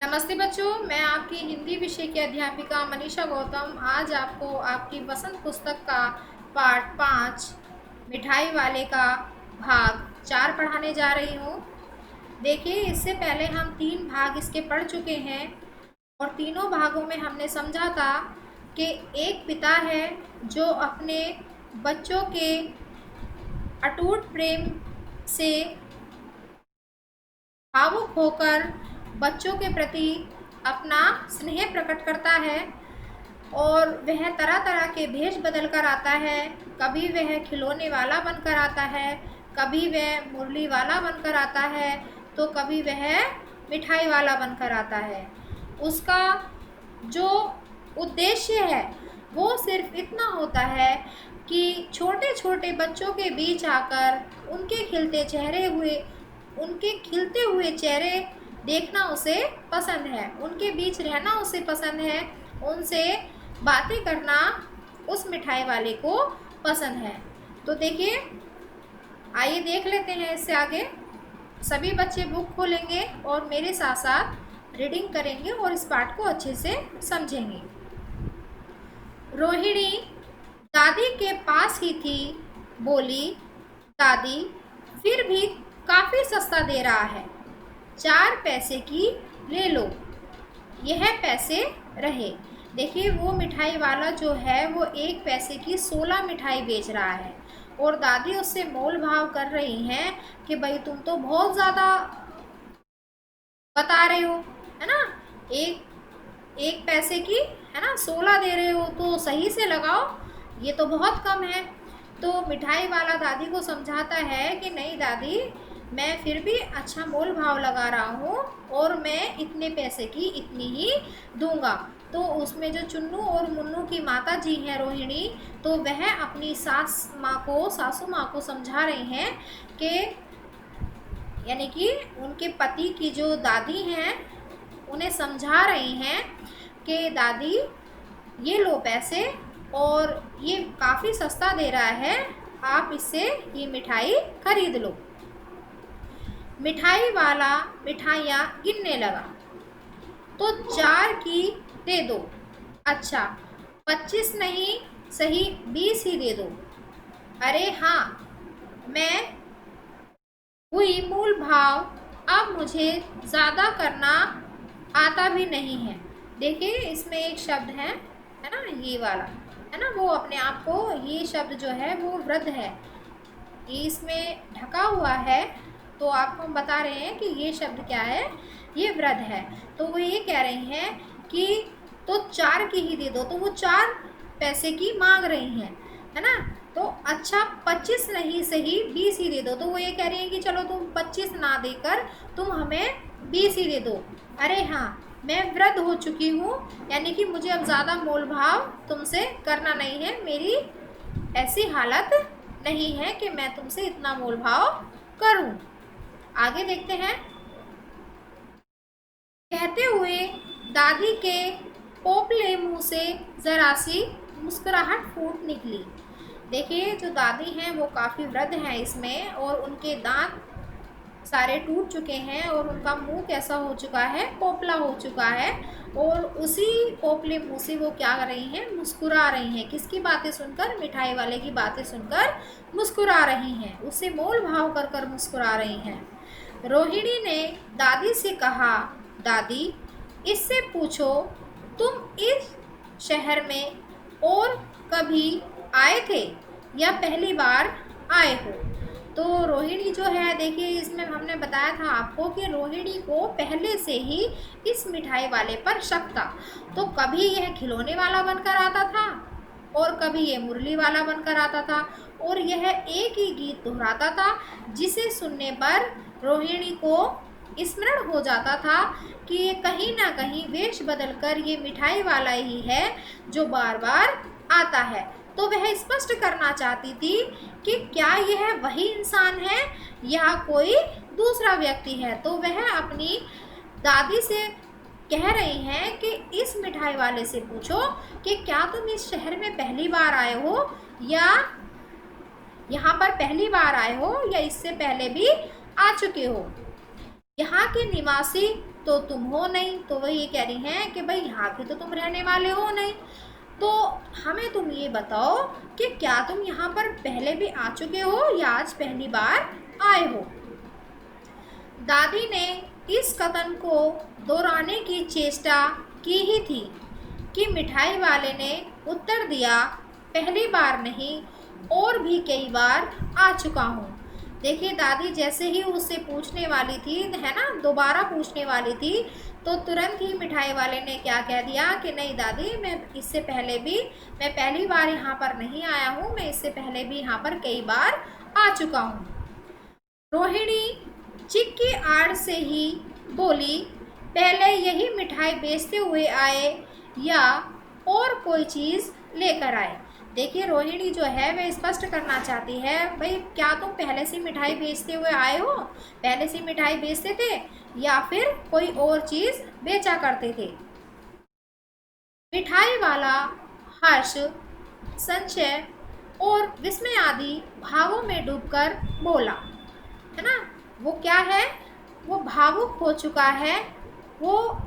नमस्ते बच्चों, मैं आपकी हिंदी विषय की अध्यापिका मनीषा गौतम आज आपको आपकी वसंत पुस्तक का पाठ 5 मिठाई वाले का भाग 4 पढ़ाने जा रही हूँ। देखिए, इससे पहले हम 3 भाग इसके पढ़ चुके हैं और तीनों भागों में हमने समझा था कि एक पिता है जो अपने बच्चों के अटूट प्रेम से भावुक होकर बच्चों के प्रति अपना स्नेह प्रकट करता है और वह तरह तरह के भेष बदल कर आता है। कभी वह खिलौने वाला बनकर आता है, कभी वह मुरली वाला बनकर आता है, तो कभी वह मिठाई वाला बनकर आता है। उसका जो उद्देश्य है वो सिर्फ इतना होता है कि छोटे छोटे बच्चों के बीच आकर उनके खिलते हुए चेहरे देखना उसे पसंद है, उनके बीच रहना उसे पसंद है, उनसे बातें करना उस मिठाई वाले को पसंद है। तो देखिए, आइए देख लेते हैं इससे आगे। सभी बच्चे बुक खोलेंगे और मेरे साथ साथ रीडिंग करेंगे और इस पाठ को अच्छे से समझेंगे। रोहिणी दादी के पास ही थी, बोली, दादी फिर भी काफ़ी सस्ता दे रहा है, 4 पैसे की ले लो, यह पैसे रहे। देखिए, वो मिठाई वाला जो है वो 1 पैसे की 16 मिठाई बेच रहा है और दादी उससे मोल भाव कर रही हैं कि भाई तुम तो बहुत ज़्यादा बता रहे हो, है ना। एक पैसे की, है ना, 16 दे रहे हो तो सही से लगाओ, ये तो बहुत कम है। तो मिठाई वाला दादी को समझाता है कि नहीं दादी, मैं फिर भी अच्छा मोल भाव लगा रहा हूँ और मैं इतने पैसे की इतनी ही दूंगा। तो उसमें जो चुन्नू और मुन्नू की माता जी हैं रोहिणी, तो वह अपनी सासू माँ को समझा रही हैं कि यानी कि उनके पति की जो दादी हैं उन्हें समझा रही हैं कि दादी ये लो पैसे और ये काफ़ी सस्ता दे रहा है, आप इससे ये मिठाई खरीद लो। मिठाई वाला मिठाइयाँ गिनने लगा, तो 4 की दे दो, अच्छा 25 नहीं सही 20 ही दे दो, अरे हाँ मैं हुई मूल भाव, अब मुझे ज़्यादा करना आता भी नहीं है। देखिए, इसमें एक शब्द है ना, ये वाला है ना, वो अपने आप को, ये शब्द जो है वो वृद्ध है, ये इसमें ढका हुआ है, तो आपको हम बता रहे हैं कि ये शब्द क्या है, ये वृद्ध है। तो वो ये कह रही हैं कि तो 4 की ही दे दो, तो वो 4 पैसे की मांग रही हैं, है ना। तो अच्छा 25 नहीं सही 20 ही दे दो, तो वो ये कह रही हैं कि चलो तुम 25 ना देकर तुम हमें 20 ही दे दो। अरे हाँ, मैं वृद्ध हो चुकी हूँ, यानी कि मुझे अब ज़्यादा मोल भाव तुमसे करना नहीं है, मेरी ऐसी हालत नहीं है कि मैं तुमसे इतना मोल भाव करूं। आगे देखते हैं। कहते हुए दादी के पोपले मुंह से जरा सी मुस्कुराहट फूट निकली। देखिए, जो दादी हैं वो काफ़ी वृद्ध हैं इसमें, और उनके दांत सारे टूट चुके हैं और उनका मुंह कैसा हो चुका है, पोपला हो चुका है, और उसी पोपले मुंह से वो क्या कर रही हैं, मुस्कुरा रही हैं। किसकी बातें सुनकर? मिठाई वाले की बातें सुनकर मुस्कुरा रही हैं, उससे मोल भाव कर कर मुस्कुरा रही हैं। रोहिणी ने दादी से कहा, दादी इससे पूछो तुम इस शहर में और कभी आए थे या पहली बार आए हो? तो रोहिणी जो है, देखिए इसमें हमने बताया था आपको कि रोहिणी को पहले से ही इस मिठाई वाले पर शक था। तो कभी यह खिलौने वाला बनकर आता था और कभी ये मुरली वाला बनकर आता था, और यह एक ही गीत दोहराता था जिसे सुनने पर रोहिणी को स्मरण हो जाता था कि ये कहीं ना कहीं वेश बदलकर ये मिठाई वाला ही है जो बार बार आता है। तो वह स्पष्ट करना चाहती थी कि क्या यह वही इंसान है या कोई दूसरा व्यक्ति है। तो वह अपनी दादी से कह रही हैं कि इस मिठाई वाले से पूछो कि क्या तुम इस शहर में पहली बार आए हो या यहाँ पर पहली बार आए हो या इससे पहले भी आ चुके हो। यहाँ के निवासी तो तुम हो नहीं। तो वो ये कह रही हैं कि भाई यहाँ के तो तुम रहने वाले हो नहीं, तो हमें तुम ये बताओ कि क्या तुम यहाँ पर पहले भी आ चुके हो या आज पहली बार आए हो। दादी ने इस कथन को दोहराने की चेष्टा की ही थी कि मिठाई वाले ने उत्तर दिया, पहली बार नहीं और भी कई बार आ चुका हूँ। देखिए दादी जैसे ही उससे पूछने वाली थी, है ना, दोबारा पूछने वाली थी, तो तुरंत ही मिठाई वाले ने क्या कह दिया कि नहीं दादी, मैं पहली बार यहाँ पर नहीं आया हूँ, मैं इससे पहले भी यहाँ पर कई बार आ चुका हूँ। रोहिणी चिक की आड़ से ही बोली, पहले यही मिठाई बेचते हुए आए या और कोई चीज़ लेकर आए। देखिए रोहिणी जो है वह स्पष्ट करना चाहती है, भाई क्या तुम पहले से मिठाई बेचते हुए आए हो, पहले से मिठाई बेचते थे या फिर कोई और चीज़ बेचा करते थे। मिठाई वाला हर्ष, संशय और विस्मय आदि भावों में डूबकर बोला, है ना, वो क्या है, वो भावुक हो चुका है, वो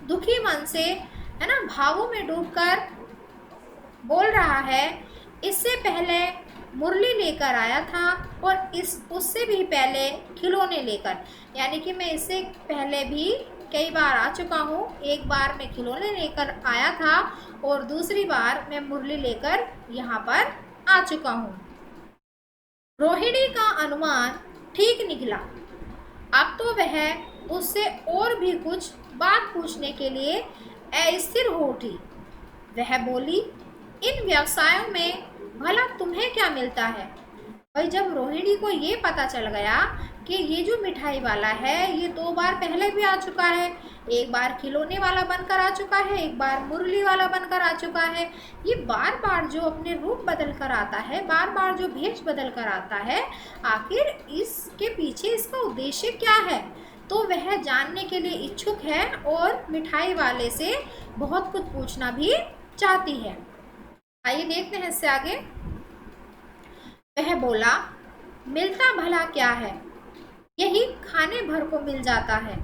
दुखी मन से, है ना, भावों में डूबकर बोल रहा है। इससे पहले मुरली लेकर आया था और उससे भी पहले खिलौने लेकर, यानी कि मैं इससे पहले भी कई बार आ चुका हूँ। एक बार मैं खिलौने लेकर आया था और दूसरी बार मैं मुरली लेकर यहाँ पर आ चुका हूँ। रोहिणी का अनुमान ठीक निकला। अब तो वह उससे और भी कुछ बात पूछने के लिए अस्थिर हो उठी। वह बोली, इन व्यवसायों में भला तुम्हें क्या मिलता है। भाई जब रोहिणी को ये पता चल गया कि ये जो मिठाई वाला है ये 2 बार पहले भी आ चुका है, एक बार खिलौने वाला बनकर आ चुका है, एक बार मुरली वाला बनकर आ चुका है, ये बार बार जो अपने रूप बदल कर आता है, बार बार जो भेष बदल कर आता है, आखिर इसके पीछे इसका उद्देश्य क्या है, तो वह जानने के लिए इच्छुक है और मिठाई वाले से बहुत कुछ पूछना भी चाहती है। आइए देखते हैं इससे आगे। वह बोला, मिलता भला क्या है, यही खाने भर को मिल जाता है,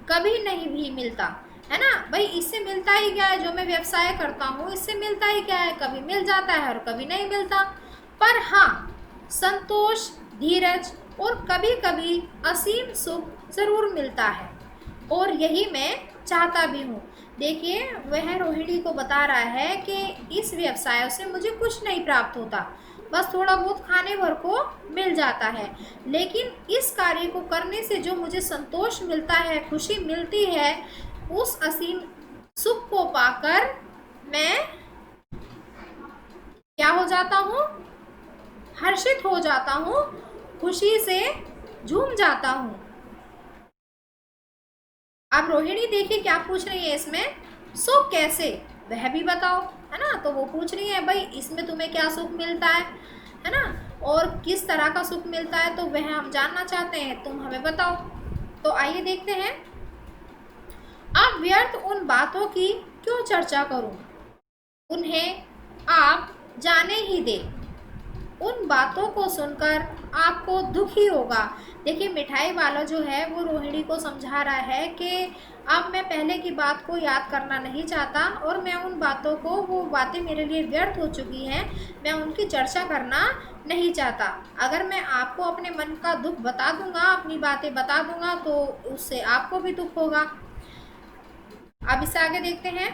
कभी नहीं भी मिलता, है ना। भाई इससे मिलता ही क्या है, जो मैं व्यवसाय करता हूँ इससे मिलता ही क्या है, कभी मिल जाता है और कभी नहीं मिलता। पर हाँ, संतोष, धीरज और कभी कभी असीम सुख जरूर मिलता है और यही मैं चाहता भी हूँ। देखिए वह रोहिणी को बता रहा है कि इस व्यवसाय से मुझे कुछ नहीं प्राप्त होता, बस थोड़ा बहुत खाने भर को मिल जाता है, लेकिन इस कार्य को करने से जो मुझे संतोष मिलता है, खुशी मिलती है, उस असीम सुख को पाकर मैं क्या हो जाता हूँ, हर्षित हो जाता हूँ, खुशी से झूम जाता हूँ। अब रोहिणी देखिए क्या पूछ रही है इसमें, सुख कैसे, वह भी बताओ, है ना। तो वो पूछ रही है भाई इसमें तुम्हें क्या सुख मिलता है ना, और किस तरह का सुख मिलता है, तो वह हम जानना चाहते हैं, तुम हमें बताओ। तो आइए देखते हैं। अब व्यर्थ उन बातों की क्यों चर्चा करूं, उन्हें आप जाने ही दे, उन बातों को सुनकर आपको दुख ही होगा। देखिए मिठाई वाला जो है वो रोहिणी को समझा रहा है कि अब मैं पहले की बात को याद करना नहीं चाहता और मैं उन बातों को, वो बातें मेरे लिए व्यर्थ हो चुकी हैं, मैं उनकी चर्चा करना नहीं चाहता। अगर मैं आपको अपने मन का दुख बता दूंगा, अपनी बातें बता दूंगा, तो उससे आपको भी दुख होगा। अब इससे आगे देखते हैं।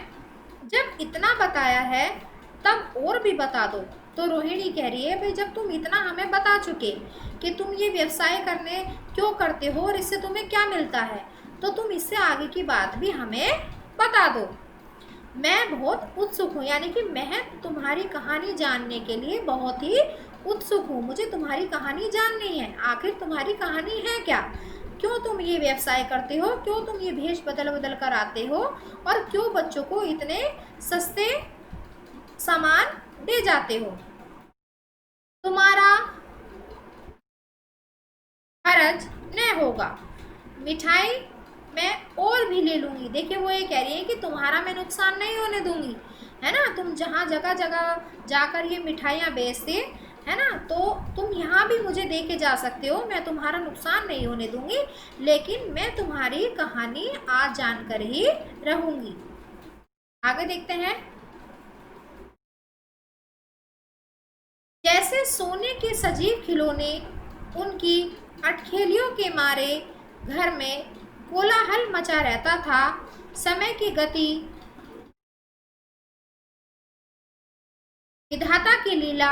जब इतना बताया है तब और भी बता दो। तो रोहिणी कह रही है भाई जब तुम इतना हमें बता चुके कि तुम ये व्यवसाय करने क्यों करते हो और इससे तुम्हें क्या मिलता है, तो तुम इससे आगे की बात भी हमें बता दो। मैं बहुत उत्सुक हूँ, यानी कि मैं तुम्हारी कहानी जानने के लिए बहुत ही उत्सुक हूँ, मुझे तुम्हारी कहानी जाननी है। आखिर तुम्हारी कहानी है क्या, क्यों तुम ये व्यवसाय करते हो, क्यों तुम ये भेष बदल बदल कर आते हो और क्यों बच्चों को इतने सस्ते सामान दे जाते हो। तुम्हारा खर्च न होगा, मिठाई मैं और भी ले लूँगी। देखिए वो ये कह रही है कि तुम्हारा मैं नुकसान नहीं होने दूंगी, है ना। तुम जहाँ जगह जगह जाकर ये मिठाइयाँ बेचते, है ना, तो तुम यहाँ भी मुझे दे के जा सकते हो, मैं तुम्हारा नुकसान नहीं होने दूंगी, लेकिन मैं तुम्हारी कहानी आज जानकर ही रहूंगी। आगे देखते हैं। जैसे सोने के सजीव खिलौने, उनकी अटखेलियों के मारे घर में कोलाहल मचा रहता था। समय की गति, विधाता की लीला,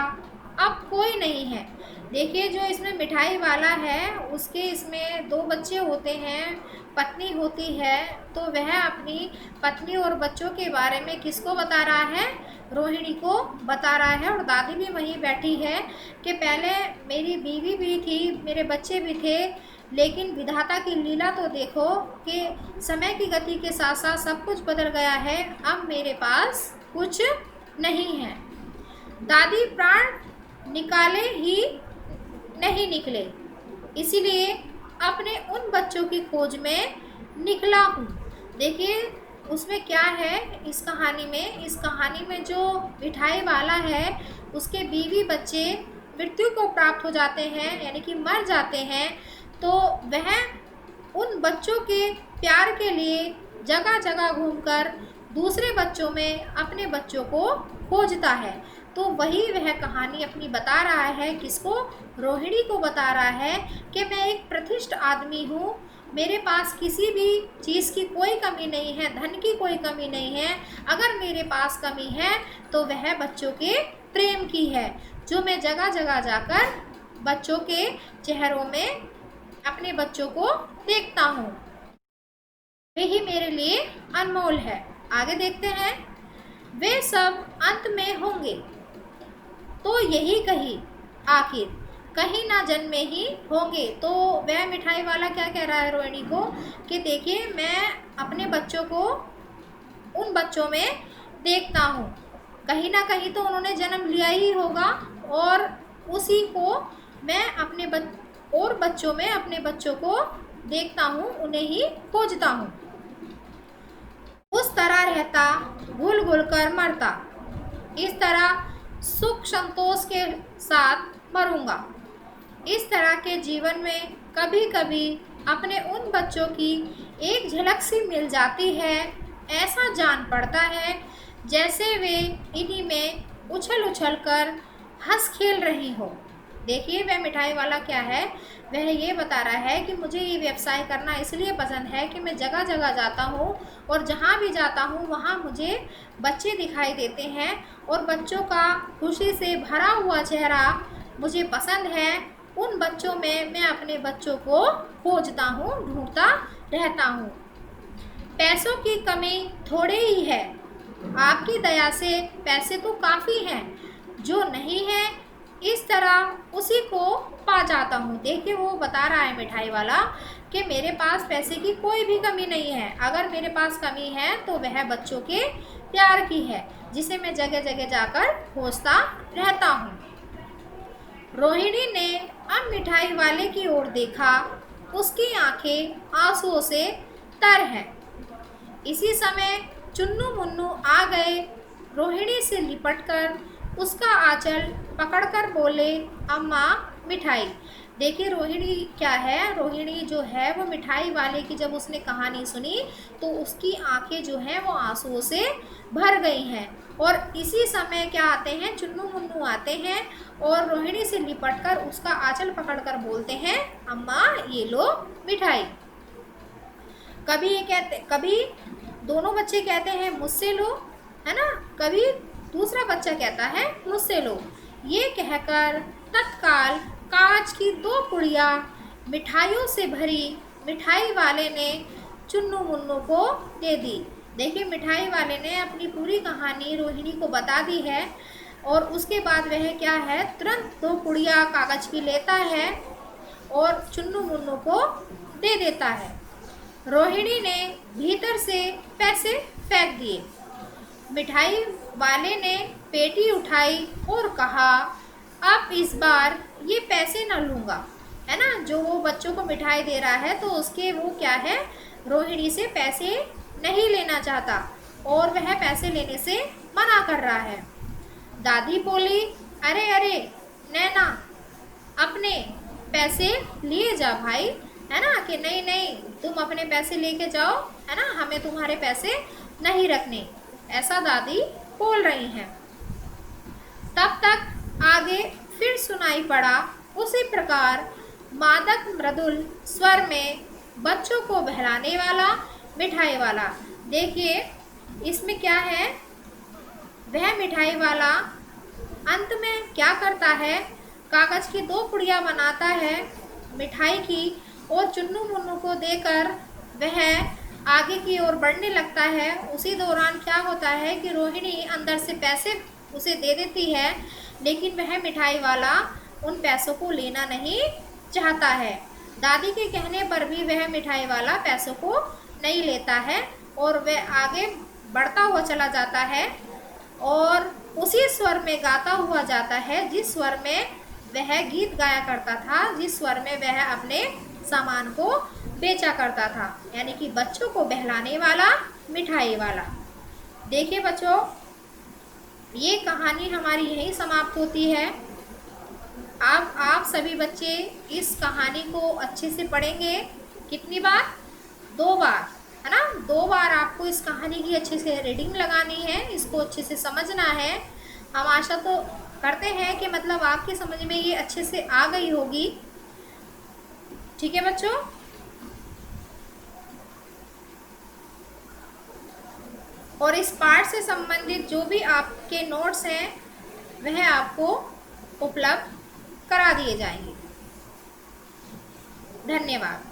अब कोई नहीं है। देखिए, जो इसमें मिठाई वाला है उसके इसमें 2 बच्चे होते हैं, पत्नी होती है, तो वह अपनी पत्नी और बच्चों के बारे में किसको बता रहा है? रोहिणी को बता रहा है। और दादी भी वहीं बैठी है कि पहले मेरी बीवी भी थी, मेरे बच्चे भी थे, लेकिन विधाता की लीला तो देखो कि समय की गति के साथ साथ सब कुछ बदल गया है, अब मेरे पास कुछ नहीं है। दादी प्राण निकाले ही नहीं निकले, इसीलिए अपने उन बच्चों की खोज में निकला हूँ। देखिए, उसमें क्या है इस कहानी में जो मिठाई वाला है उसके बीवी बच्चे मृत्यु को प्राप्त हो जाते हैं, यानी कि मर जाते हैं, तो वह उन बच्चों के प्यार के लिए जगह जगह घूमकर दूसरे बच्चों में अपने बच्चों को खोजता है। तो वही वह कहानी अपनी बता रहा है, किसको? रोहिणी को बता रहा है कि मैं एक प्रतिष्ठित आदमी हूँ, मेरे पास किसी भी चीज़ की कोई कमी नहीं है, धन की कोई कमी नहीं है। अगर मेरे पास कमी है तो वह बच्चों के प्रेम की है, जो मैं जगह जगह जाकर बच्चों के चेहरों में अपने बच्चों को देखता हूँ, वही मेरे लिए अनमोल है। आगे देखते हैं। वे सब अंत में होंगे, तो यही कही आखिर कहीं ना जन्मे ही होंगे। तो वह मिठाई वाला क्या कह रहा है रोहिणी को कि देखिए, मैं अपने बच्चों को उन बच्चों में देखता हूँ, कहीं ना कहीं तो उन्होंने जन्म लिया ही होगा, और उसी को मैं अपने और बच्चों में अपने बच्चों को देखता हूँ, उन्हें ही खोजता हूँ। उस तरह रहता, घुल घुल कर मरता, इस तरह सुख संतोष के साथ मरूंगा। इस तरह के जीवन में कभी कभी अपने उन बच्चों की एक झलक सी मिल जाती है, ऐसा जान पड़ता है जैसे वे इन्हीं में उछल उछल कर हंस खेल रही हो। देखिए, वह मिठाई वाला क्या है, वह ये बता रहा है कि मुझे ये व्यवसाय करना इसलिए पसंद है कि मैं जगह जगह जाता हूँ और जहाँ भी जाता हूँ वहाँ मुझे बच्चे दिखाई देते हैं, और बच्चों का खुशी से भरा हुआ चेहरा मुझे पसंद है। उन बच्चों में मैं अपने बच्चों को खोजता हूँ, ढूंढता रहता हूँ। पैसों की कमी थोड़े ही है, आपकी दया से पैसे तो काफ़ी हैं, जो नहीं है इस तरह उसी को पा जाता हूँ। देखिए, वो बता रहा है मिठाई वाला कि मेरे पास पैसे की कोई भी कमी नहीं है, अगर मेरे पास कमी है तो वह बच्चों के प्यार की है, जिसे मैं जगह जगह जाकर खोजता रहता हूँ। रोहिणी ने अब मिठाई वाले की ओर देखा, उसकी आंखें आंसुओं से तर हैं। इसी समय चुन्नू मुन्नू आ गए, रोहिणी से लिपटकर उसका आंचल पकड़कर बोले, अम्मा मिठाई। देखिए, रोहिणी क्या है, रोहिणी जो है वो मिठाई वाले की जब उसने कहानी सुनी तो उसकी आंखें जो हैं वो आंसुओं से भर गई हैं, और इसी समय क्या आते हैं, चुन्नू मुन्नू आते हैं और रोहिणी से लिपटकर उसका आंचल पकड़कर बोलते हैं, अम्मा ये लो मिठाई। कभी दोनों बच्चे कहते हैं मुझसे लो, है ना, कभी दूसरा बच्चा कहता है मुझसे लो। ये कहकर तत्काल कांच की 2 पुड़िया मिठाइयों से भरी मिठाई वाले ने चुन्नू मुन्नू को दे दी। देखिए, मिठाई वाले ने अपनी पूरी कहानी रोहिणी को बता दी है, और उसके बाद वह क्या है, तुरंत 2 पुड़िया कागज की लेता है और चुन्नू मुन्नू को दे देता है। रोहिणी ने भीतर से पैसे फेंक दिए। मिठाई वाले ने पेटी उठाई और कहा, अब इस बार ये पैसे न लूँगा, है ना, जो वो बच्चों को मिठाई दे रहा है तो उसके वो क्या है, रोहिणी से पैसे नहीं लेना चाहता, और वह पैसे लेने से मना कर रहा है। दादी बोली, अरे अरे, नैना अपने पैसे लिए जा भाई, है ना, कि नहीं नहीं तुम अपने पैसे लेके जाओ, है ना, हमें तुम्हारे पैसे नहीं रखने, ऐसा दादी बोल रही हैं। तब तक आगे फिर सुनाई पड़ा उसी प्रकार मादक मृदुल स्वर में बच्चों को बहलाने वाला मिठाई वाला। देखिए इसमें क्या है, वह मिठाई वाला अंत में क्या करता है, कागज़ की 2 पुड़िया बनाता है मिठाई की, और चुन्नू मुन्नू को देकर वह आगे की ओर बढ़ने लगता है। उसी दौरान क्या होता है कि रोहिणी अंदर से पैसे उसे दे देती है, लेकिन वह मिठाई वाला उन पैसों को लेना नहीं चाहता है। दादी के कहने पर भी वह मिठाई वाला पैसों को नहीं लेता है और वह आगे बढ़ता हुआ चला जाता है और उसी स्वर में गाता हुआ जाता है जिस स्वर में वह गीत गाया करता था, जिस स्वर में वह अपने सामान को बेचा करता था, यानी कि बच्चों को बहलाने वाला मिठाई वाला। देखिए बच्चों, ये कहानी हमारी यहीं समाप्त होती है। अब आप सभी बच्चे इस कहानी को अच्छे से पढ़ेंगे। कितनी बार? 2 बार, है ना। 2 बार आपको इस कहानी की अच्छे से रीडिंग लगानी है, इसको अच्छे से समझना है। हम आशा तो करते हैं कि मतलब आपकी समझ में ये अच्छे से आ गई होगी। ठीक है बच्चों, और इस पाठ से संबंधित जो भी आपके नोट्स हैं वह आपको उपलब्ध करा दिए जाएंगे। धन्यवाद।